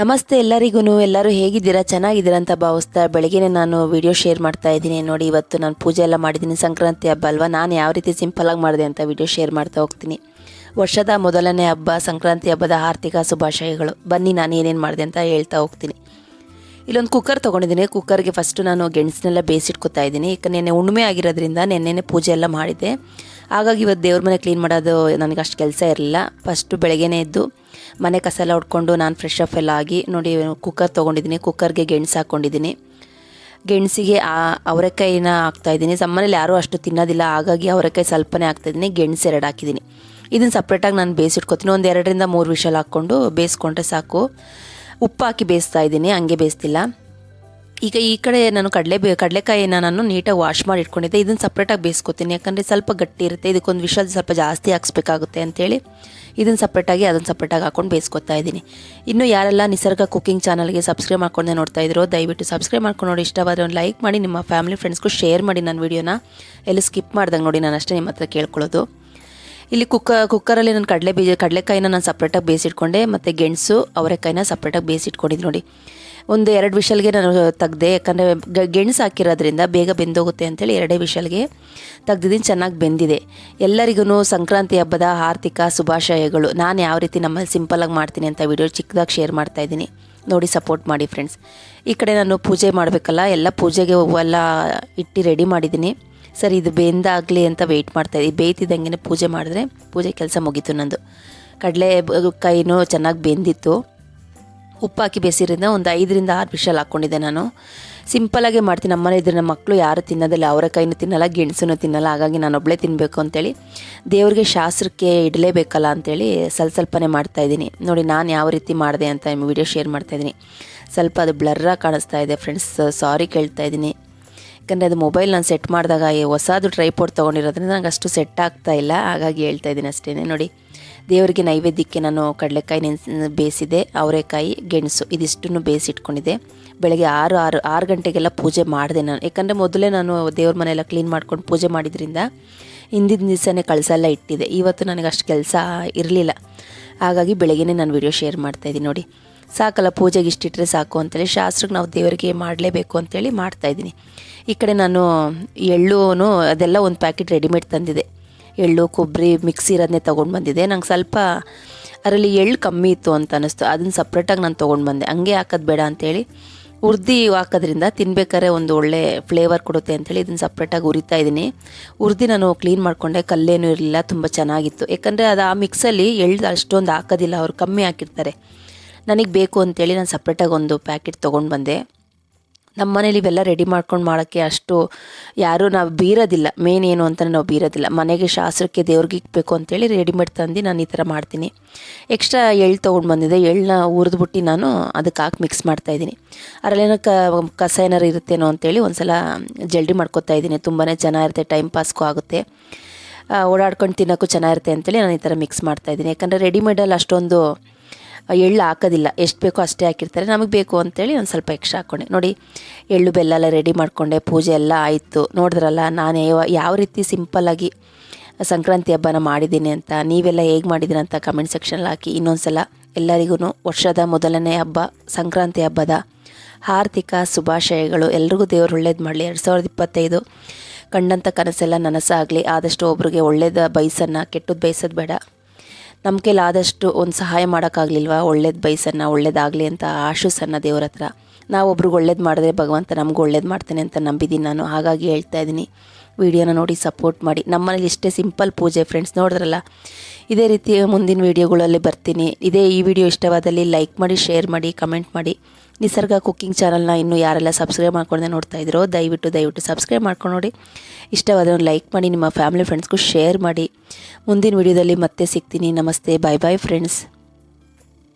ನಮಸ್ತೆ ಎಲ್ಲರಿಗೂ. ಎಲ್ಲರೂ ಹೇಗಿದ್ದೀರಾ? ಚೆನ್ನಾಗಿದ್ದೀರಾ ಅಂತ ಭಾವಿಸ್ತಾ ಬೆಳಗ್ಗೆನೇ ನಾನು ವಿಡಿಯೋ ಶೇರ್ ಮಾಡ್ತಾ ಇದ್ದೀನಿ. ನೋಡಿ, ಇವತ್ತು ನಾನು ಪೂಜೆ ಎಲ್ಲ ಮಾಡಿದ್ದೀನಿ. ಸಂಕ್ರಾಂತಿ ಹಬ್ಬ ಅಲ್ವಾ, ನಾನು ಯಾವ ರೀತಿ ಸಿಂಪಲಾಗಿ ಮಾಡಿದೆ ಅಂತ ವಿಡಿಯೋ ಶೇರ್ ಮಾಡ್ತಾ ಹೋಗ್ತೀನಿ. ವರ್ಷದ ಮೊದಲನೇ ಹಬ್ಬ ಸಂಕ್ರಾಂತಿ ಹಬ್ಬದ ಆರ್ಥಿಕ ಶುಭಾಶಯಗಳು. ಬನ್ನಿ ನಾನು ಏನೇನು ಮಾಡಿದೆ ಅಂತ ಹೇಳ್ತಾ ಹೋಗ್ತೀನಿ. ಇಲ್ಲೊಂದು ಕುಕ್ಕರ್ ತೊಗೊಂಡಿದ್ದೀನಿ. ಕುಕ್ಕರ್ಗೆ ಫಸ್ಟು ನಾನು ಗೆಣಸನ್ನೆಲ್ಲ ಬೇಯಿಸಿಟ್ಕೊತಾ ಇದ್ದೀನಿ. ಈಗ ನೆನ್ನೆ ಹುಣ್ಣಿಮೆ ಆಗಿರೋದ್ರಿಂದ ನೆನ್ನೆನೇ ಪೂಜೆ ಎಲ್ಲ ಮಾಡಿದ್ದೆ. ಹಾಗಾಗಿ ಇವತ್ತು ದೇವ್ರ ಮನೆ ಕ್ಲೀನ್ ಮಾಡೋದು ನನಗೆ ಅಷ್ಟು ಕೆಲಸ ಇರಲಿಲ್ಲ. ಫಸ್ಟು ಬೆಳಗ್ಗೆನೇ ಎದ್ದು ಮನೆ ಕಸ ಎಲ್ಲ ಹೊಡ್ಕೊಂಡು ನಾನು ಫ್ರೆಶ್ ಅಪ್ ಎಲ್ಲ ಆಗಿ ನೋಡಿ ಕುಕ್ಕರ್ ತೊಗೊಂಡಿದ್ದೀನಿ. ಕುಕ್ಕರ್ಗೆ ಗೆಣಸು ಹಾಕ್ಕೊಂಡಿದ್ದೀನಿ. ಗೆಣಸಿಗೆ ಅವರೆಕಾಯಿನ ಹಾಕ್ತಾಯಿದ್ದೀನಿ. ನಮ್ಮನೇಲಿ ಯಾರೂ ಅಷ್ಟು ತಿನ್ನೋದಿಲ್ಲ, ಹಾಗಾಗಿ ಅವರೆಕಾಯಿ ಸ್ವಲ್ಪನೇ ಹಾಕ್ತಾಯಿದ್ದೀನಿ. ಗೆಣಸು 2 ಹಾಕಿದ್ದೀನಿ. ಇದನ್ನು ಸಪ್ರೇಟಾಗಿ ನಾನು ಬೇಯಿಸಿಟ್ಕೊತೀನಿ. ಒಂದು 2ರಿಂದ 3 ವಿಷಲ್ ಹಾಕ್ಕೊಂಡು ಬೇಯಿಸ್ಕೊಂಡ್ರೆ ಸಾಕು. ಉಪ್ಪು ಹಾಕಿ ಬೇಯಿಸ್ತಾ ಇದ್ದೀನಿ, ಹಂಗೆ ಬೇಯಿಸ್ತಿಲ್ಲ. ಈಗ ಈ ಕಡೆ ನಾನು ಕಡಲೆಕಾಯಿನ ನಾನು ನೀಟಾಗಿ ವಾಶ್ ಮಾಡಿ ಇಟ್ಕೊಂಡಿದ್ದೆ. ಇದನ್ನು ಸಪ್ರೇಟಾಗಿ ಬೇಯಿಸ್ಕೊತೀನಿ, ಯಾಕಂದರೆ ಸ್ವಲ್ಪ ಗಟ್ಟಿ ಇರುತ್ತೆ. ಇದಕ್ಕೊಂದು ವಿಷಲ್ ಸ್ವಲ್ಪ ಜಾಸ್ತಿ ಹಾಕ್ಸ್ಬೇಕಾಗುತ್ತೆ ಅಂತೇಳಿ ಇದನ್ನು ಸಪ್ರೇಟಾಗಿ ಅದನ್ನು ಸಪ್ರೇಟಾಗಿ ಹಾಕ್ಕೊಂಡು ಬೇಯಿಸ್ಕೊತಾ ಇದ್ದೀನಿ. ಇನ್ನು ಯಾರೆಲ್ಲ ನಿಸರ್ಗ ಕುಕಿಂಗ್ ಚಾನಲ್ಗೆ ಸಬ್ಸ್ಕ್ರೈಬ್ ಮಾಡ್ಕೊಂಡೆ ನೋಡ್ತಾ ಇದ್ರೋ ದಯವಿಟ್ಟು ಸಬ್ಸ್ಕ್ರೈಬ್ ಮಾಡ್ಕೊಂಡು ನೋಡಿ. ಇಷ್ಟವಾದರೆ ಒಂದು ಲೈಕ್ ಮಾಡಿ, ನಿಮ್ಮ ಫ್ಯಾಮಿಲಿ ಫ್ರೆಂಡ್ಸ್ಗೂ ಶೇರ್ ಮಾಡಿ. ನನ್ನ ವೀಡಿಯೋನ ಎಲ್ಲೂ ಸ್ಕಿಪ್ ಮಾಡ್ದಂಗೆ ನೋಡಿ, ನಾನು ಅಷ್ಟೇ ನಿಮ್ಮ ಹತ್ರ ಕೇಳ್ಕೊಳ್ಳೋದು. ಇಲ್ಲಿ ಕುಕ್ಕರಲ್ಲಿ ನಾನು ಕಡಲೆಕಾಯಿನ ನಾನು ಸಪ್ರೇಟಾಗಿ ಬೇಯಿಸಿಟ್ಕೊಂಡೆ, ಮತ್ತು ಗೆಣಸು ಅವರೆಕಾಯಿನ ಸಪ್ರೇಟಾಗಿ ಬೇಯಿಸಿಟ್ಕೊಂಡಿದ್ದು ನೋಡಿ. ಒಂದು 2 ವಿಷಲ್ಗೆ ನಾನು ತೆಗ್ದೆ, ಯಾಕಂದರೆ ಗೆಣಸು ಹಾಕಿರೋದ್ರಿಂದ ಬೇಗ ಬೆಂದೋಗುತ್ತೆ ಅಂತೇಳಿ 2 ವಿಷಲ್ಗೆ ತೆಗ್ದಿದ್ದೀನಿ. ಚೆನ್ನಾಗಿ ಬೆಂದಿದೆ. ಎಲ್ಲರಿಗೂ ಸಂಕ್ರಾಂತಿ ಹಬ್ಬದ ಆರ್ಥಿಕ ಶುಭಾಶಯಗಳು. ನಾನು ಯಾವ ರೀತಿ ನಮ್ಮಲ್ಲಿ ಸಿಂಪಲಾಗಿ ಮಾಡ್ತೀನಿ ಅಂತ ವಿಡಿಯೋ ಚಿಕ್ಕದಾಗಿ ಶೇರ್ ಮಾಡ್ತಾಯಿದ್ದೀನಿ. ನೋಡಿ, ಸಪೋರ್ಟ್ ಮಾಡಿ ಫ್ರೆಂಡ್ಸ್. ಈ ಕಡೆ ನಾನು ಪೂಜೆ ಮಾಡಬೇಕಲ್ಲ, ಎಲ್ಲ ಪೂಜೆಗೆ ಹೂವೆಲ್ಲ ಇಟ್ಟು ರೆಡಿ ಮಾಡಿದ್ದೀನಿ. ಸರಿ, ಇದು ಬೆಂದಾಗಲಿ ಅಂತ ವೆಯ್ಟ್ ಮಾಡ್ತಾಯಿದ್ದೆ. ಬೇಯ್ತಿದ್ದಂಗೆ ಪೂಜೆ ಮಾಡಿದ್ರೆ ಪೂಜೆ ಕೆಲಸ ಮುಗೀತು ನಂದು. ಕಡಲೆಕಾಯಿನೂ ಚೆನ್ನಾಗಿ ಬೆಂದಿತ್ತು. ಉಪ್ಪು ಹಾಕಿ ಬೇಯಿಸಿರೋದ್ರಿಂದ ಒಂದು 5ರಿಂದ 6 ವಿಷಲ್ ಹಾಕ್ಕೊಂಡಿದ್ದೆ. ನಾನು ಸಿಂಪಲಾಗೆ ಮಾಡ್ತೀನಿ. ನಮ್ಮನೆ ಇದ್ರೆ ನಮ್ಮ ಮಕ್ಕಳು ಯಾರು ತಿನ್ನೋದಿಲ್ಲ, ಅವರೆಕಾಯಿನೂ ತಿನ್ನಲ್ಲ, ಗೆಣಸನ್ನು ತಿನ್ನಲ್ಲ. ಹಾಗಾಗಿ ನಾನು ಒಬ್ಬಳೇ ತಿನ್ನಬೇಕು ಅಂತೇಳಿ ದೇವ್ರಿಗೆ ಶಾಸ್ತ್ರಕ್ಕೆ ಇಡಲೇಬೇಕಲ್ಲ ಅಂತೇಳಿ ಸ್ವಲ್ಪನೇ ಮಾಡ್ತಾಯಿದ್ದೀನಿ. ನೋಡಿ ನಾನು ಯಾವ ರೀತಿ ಮಾಡಿದೆ ಅಂತ ವಿಡಿಯೋ ಶೇರ್ ಮಾಡ್ತಾಯಿದ್ದೀನಿ. ಸ್ವಲ್ಪ ಅದು ಬ್ಲರ್ರಾಗಿ ಕಾಣಿಸ್ತಾ ಇದೆ ಫ್ರೆಂಡ್ಸ್, ಸಾರಿ ಕೇಳ್ತಾ ಇದ್ದೀನಿ. ಯಾಕಂದರೆ ಅದು ಮೊಬೈಲ್ ನಾನು ಸೆಟ್ ಮಾಡಿದಾಗ ಹೊಸದು ಟ್ರೈಪೋರ್ಡ್ ತೊಗೊಂಡಿರೋದ್ರಿಂದ ನನಗೆ ಅಷ್ಟು ಸೆಟ್ ಆಗ್ತಾಯಿಲ್ಲ, ಹಾಗಾಗಿ ಹೇಳ್ತಾ ಇದ್ದೀನಿ ಅಷ್ಟೇ. ನೋಡಿ, ದೇವರಿಗೆ ನೈವೇದ್ಯಕ್ಕೆ ನಾನು ಕಡಲೆಕಾಯಿ ಬೇಯಿಸಿದೆ, ಅವರೆಕಾಯಿ, ಗೆಣಸು ಇದಿಷ್ಟನ್ನು ಬೇಯಿಸಿಟ್ಕೊಂಡಿದ್ದೆ. ಬೆಳಗ್ಗೆ 6 ಗಂಟೆಗೆಲ್ಲ ಪೂಜೆ ಮಾಡಿದೆ ನಾನು. ಯಾಕಂದರೆ ಮೊದಲೇ ನಾನು ದೇವ್ರ ಮನೆಯೆಲ್ಲ ಕ್ಲೀನ್ ಮಾಡ್ಕೊಂಡು ಪೂಜೆ ಮಾಡಿದ್ರಿಂದ ಹಿಂದಿನ ದಿವಸನೇ ಕಳಸ ಎಲ್ಲ ಇಟ್ಟಿದ್ದೆ. ಇವತ್ತು ನನಗೆ ಅಷ್ಟು ಕೆಲಸ ಇರಲಿಲ್ಲ, ಹಾಗಾಗಿ ಬೆಳಗ್ಗೆನೇ ನಾನು ವಿಡಿಯೋ ಶೇರ್ ಮಾಡ್ತಾಯಿದ್ದೀನಿ. ನೋಡಿ, ಸಾಕಲ್ಲ, ಪೂಜೆಗೆ ಇಷ್ಟಿಟ್ಟರೆ ಸಾಕು ಅಂತೇಳಿ ಶಾಸ್ತ್ರಕ್ಕೆ ನಾವು ದೇವರಿಗೆ ಮಾಡಲೇಬೇಕು ಅಂತೇಳಿ ಮಾಡ್ತಾಯಿದ್ದೀನಿ. ಈ ಕಡೆ ನಾನು ಎಳ್ಳು ಅದೆಲ್ಲ ಒಂದು ಪ್ಯಾಕೆಟ್ ರೆಡಿಮೇಡ್ ತಂದಿದೆ. ಎಳ್ಳು ಕೊಬ್ಬರಿ ಮಿಕ್ಸಿ ಇರೋದನ್ನೇ ತೊಗೊಂಡು ಬಂದಿದ್ದೆ. ನಂಗೆ ಸ್ವಲ್ಪ ಅದರಲ್ಲಿ ಎಳ್ಳು ಕಮ್ಮಿ ಇತ್ತು ಅಂತ ಅನ್ನಿಸ್ತು, ಅದನ್ನು ಸಪ್ರೇಟಾಗಿ ನಾನು ತೊಗೊಂಡು ಬಂದೆ. ಹಂಗೆ ಹಾಕೋದು ಬೇಡ ಅಂತೇಳಿ ಹುರ್ದು ಹಾಕೋದ್ರಿಂದ ತಿನ್ಬೇಕಾದ್ರೆ ಒಂದು ಒಳ್ಳೆ ಫ್ಲೇವರ್ ಕೊಡುತ್ತೆ ಅಂತೇಳಿ ಇದನ್ನು ಸಪ್ರೇಟಾಗಿ ಹುರಿತಾ ಇದ್ದೀನಿ. ಹುರ್ದು ನಾನು ಕ್ಲೀನ್ ಮಾಡಿಕೊಂಡೆ, ಕಲ್ಲೇನೂ ಇರಲಿಲ್ಲ, ತುಂಬ ಚೆನ್ನಾಗಿತ್ತು. ಯಾಕಂದರೆ ಅದು ಆ ಮಿಕ್ಸಲ್ಲಿ ಎಳ್ಳು ಅಷ್ಟೊಂದು ಹಾಕೋದಿಲ್ಲ, ಅವ್ರು ಕಮ್ಮಿ ಹಾಕಿರ್ತಾರೆ. ನನಗೆ ಬೇಕು ಅಂತೇಳಿ ನಾನು ಸಪ್ರೇಟಾಗಿ ಒಂದು ಪ್ಯಾಕೆಟ್ ತೊಗೊಂಡು ಬಂದೆ. ನಮ್ಮ ಮನೇಲಿ ಇವೆಲ್ಲ ರೆಡಿ ಮಾಡ್ಕೊಂಡು ಮಾಡೋಕ್ಕೆ ಅಷ್ಟು ಯಾರೂ ನಾವು ಬೀರೋದಿಲ್ಲ. ಮೇನ್ ಏನು ಅಂತಲೇ ನಾವು ಬೀರೋದಿಲ್ಲ. ಮನೆಗೆ ಶಾಸ್ತ್ರಕ್ಕೆ ದೇವ್ರಿಗೆ ಇಕ್ಬೇಕು ಅಂತೇಳಿ ರೆಡಿಮೇಡ್ ತಂದು ನಾನು ಈ ಥರ ಮಾಡ್ತೀನಿ. ಎಕ್ಸ್ಟ್ರಾ ಎಳ್ಳು ತೊಗೊಂಡು ಬಂದಿದ್ದೆ. ಎಳ್ಳನ್ನ ಹುರಿದ್ಬಿಟ್ಟು ನಾನು ಅದಕ್ಕೆ ಹಾಕಿ ಮಿಕ್ಸ್ ಮಾಡ್ತಾಯಿದ್ದೀನಿ. ಅದರಲ್ಲೇನೋ ಕಸ ಏನಾರು ಇರುತ್ತೇನೋ ಅಂತೇಳಿ ಒಂದು ಸಲ ಜಲ್ದಿ ಮಾಡ್ಕೊತಾ ಇದ್ದೀನಿ. ತುಂಬಾ ಚೆನ್ನಾಗಿರುತ್ತೆ, ಟೈಮ್ ಪಾಸ್ಗೂ ಆಗುತ್ತೆ, ಓಡಾಡ್ಕೊಂಡು ತಿನ್ನೋಕ್ಕೂ ಚೆನ್ನಾಗಿರುತ್ತೆ ಅಂತೇಳಿ ನಾನು ಈ ಥರ ಮಿಕ್ಸ್ ಮಾಡ್ತಾಯಿದ್ದೀನಿ. ಯಾಕಂದರೆ ರೆಡಿಮೇಡಲ್ಲಿ ಅಷ್ಟೊಂದು ಎಳ್ಳು ಹಾಕೋದಿಲ್ಲ, ಎಷ್ಟು ಬೇಕೋ ಅಷ್ಟೇ ಹಾಕಿರ್ತಾರೆ. ನಮಗೆ ಬೇಕು ಅಂತೇಳಿ ಒಂದು ಸ್ವಲ್ಪ ಎಕ್ಸ್ಟ್ರಾ ಹಾಕ್ಕೊಂಡೆ. ನೋಡಿ, ಎಳ್ಳು ಬೆಲ್ಲ ಎಲ್ಲ ರೆಡಿ ಮಾಡಿಕೊಂಡೆ, ಪೂಜೆ ಎಲ್ಲ ಆಯಿತು. ನೋಡಿದ್ರಲ್ಲ ನಾನು ಯಾವ ರೀತಿ ಸಿಂಪಲ್ಲಾಗಿ ಸಂಕ್ರಾಂತಿ ಹಬ್ಬನ ಮಾಡಿದ್ದೀನಿ ಅಂತ. ನೀವೆಲ್ಲ ಹೇಗೆ ಮಾಡಿದ್ದೀರ ಅಂತ ಕಮೆಂಟ್ ಸೆಕ್ಷನಲ್ಲಿ ಹಾಕಿ. ಇನ್ನೊಂದು ಸಲ ಎಲ್ಲರಿಗೂ ವರ್ಷದ ಮೊದಲನೇ ಹಬ್ಬ ಸಂಕ್ರಾಂತಿ ಹಬ್ಬದ ಆರ್ಥಿಕ ಶುಭಾಶಯಗಳು. ಎಲ್ರಿಗೂ ದೇವರು ಒಳ್ಳೇದು ಮಾಡಲಿ. 2025 ಕಂಡಂಥ ಕನಸೆಲ್ಲ ನನಸಾಗಲಿ. ಆದಷ್ಟು ಒಬ್ರಿಗೆ ಒಳ್ಳೇದು ಬಯಸನ್ನು, ಕೆಟ್ಟದ್ದು ಬಯಸೋದು ಬೇಡ. ನಮ್ಮ ಕೈಲಿ ಆದಷ್ಟು ಒಂದು ಸಹಾಯ ಮಾಡೋಕ್ಕಾಗಲಿಲ್ವಾ, ಒಳ್ಳೇದು ಬಯಸನ್ನು, ಒಳ್ಳೇದಾಗಲಿ ಅಂತ ಆಶೀಸನ್ನು ದೇವ್ರ ಹತ್ರ. ನಾವು ಒಬ್ರಿಗೆ ಒಳ್ಳೇದು ಮಾಡಿದ್ರೆ ಭಗವಂತ ನಮಗೂ ಒಳ್ಳೇದು ಮಾಡ್ತಾನೆ ಅಂತ ನಂಬಿದ್ದೀನಿ ನಾನು. ಹಾಗಾಗಿ ಹೇಳ್ತಾ ಇದ್ದೀನಿ, ವಿಡಿಯೋನ ನೋಡಿ ಸಪೋರ್ಟ್ ಮಾಡಿ. ನಮ್ಮನೇಲಿ ಇಷ್ಟೇ ಸಿಂಪಲ್ ಪೂಜೆ ಫ್ರೆಂಡ್ಸ್, ನೋಡಿದ್ರಲ್ಲ. ಇದೇ ರೀತಿ ಮುಂದಿನ ವೀಡಿಯೋಗಳಲ್ಲಿ ಬರ್ತೀನಿ. ಈ ವಿಡಿಯೋ ಇಷ್ಟವಾದಲ್ಲಿ ಲೈಕ್ ಮಾಡಿ, ಶೇರ್ ಮಾಡಿ, ಕಮೆಂಟ್ ಮಾಡಿ. ನಿಸರ್ಗ ಕುಕ್ಕಿಂಗ್ ಚಾನಲ್ನ ಇನ್ನೂ ಯಾರೆಲ್ಲ ಸಬ್ಸ್ಕ್ರೈಬ್ ಮಾಡ್ಕೊಂಡೆ ನೋಡ್ತಾ ಇದ್ದೀರೋ ದಯವಿಟ್ಟು ಸಬ್ಸ್ಕ್ರೈಬ್ ಮಾಡ್ಕೊಂಡು ನೋಡಿ. ಇಷ್ಟವಾದರೆ ಒಂದು ಲೈಕ್ ಮಾಡಿ, ನಿಮ್ಮ ಫ್ಯಾಮಿಲಿ ಫ್ರೆಂಡ್ಸ್ಗೂ ಶೇರ್ ಮಾಡಿ. ಮುಂದಿನ ವೀಡಿಯೋದಲ್ಲಿ ಮತ್ತೆ ಸಿಗ್ತೀನಿ. ನಮಸ್ತೆ, ಬಾಯ್ ಬಾಯ್ ಫ್ರೆಂಡ್ಸ್.